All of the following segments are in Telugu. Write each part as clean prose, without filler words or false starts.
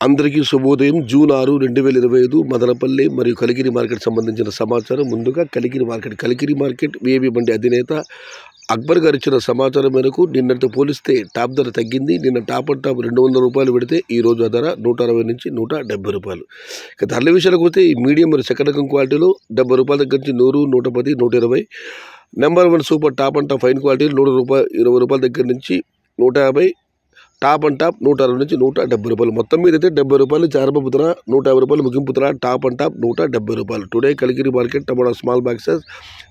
అందరికీ శుభోదయం. జూన్ 6, 2025 మదనపల్లి మరియు కలికిరి మార్కెట్ సంబంధించిన సమాచారం. ముందుగా కలికిరి మార్కెట్ వేబీ మండి అధినేత అక్బర్ గారు ఇచ్చిన సమాచారం మేరకు నిన్నటితో పోలిస్తే టాప్ ధర తగ్గింది. నిన్న టాప్ అండ్ టాప్ 200 రూపాయలు పెడితే ఈ రోజు ఆ ధర 160 నుంచి 170 రూపాయలు. ఇక ధరల విషయానికి వస్తే ఈ మీడియం మరియు సెకండ్ రకం క్వాలిటీలో 70 రూపాయల దగ్గర నుంచి 100, 110, 120. Number 1 super top and top fine quality 120 రూపాయల దగ్గర నుంచి 150. టాప్ అండ్ టాప్ 160 నుంచి 170 రూపాయలు. మొత్తం మీద అయితే 70 రూపాయలు చారపప్పు ధర, 150 రూపాయలు ముగింపు ధర. టాప్ అండ్ టాప్ 170 రూపాయలు. Today Kalikiri market tomato small boxes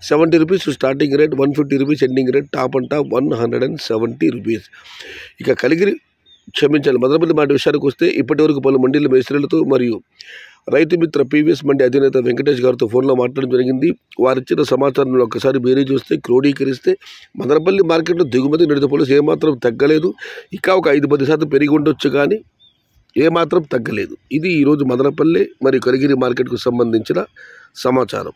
70 rupees starting rate, 150 rupees ending rate. Top and top 170 rupees. ఇక మదనపల్లి మాట విషయానికి వస్తే ఇప్పటి వరకు పలు మండీల మేస్త్రీలతో మరియు రైతు మిత్ర పీవీఎస్ మండి అధినేత వెంకటేష్ గారితో ఫోన్లో మాట్లాడడం జరిగింది. వారిచ్చిన సమాచారంలో ఒక్కసారి బేరీ చూస్తే క్రోడీకరిస్తే మదనపల్లి మార్కెట్లో దిగుమతి నిడత పోలీసు ఏమాత్రం తగ్గలేదు. ఇంకా ఒక 5-10% పెరిగి ఉండొచ్చు, కానీ ఏమాత్రం తగ్గలేదు. ఇది ఈరోజు మదనపల్లి మరియు కలికిరి మార్కెట్కు సంబంధించిన సమాచారం.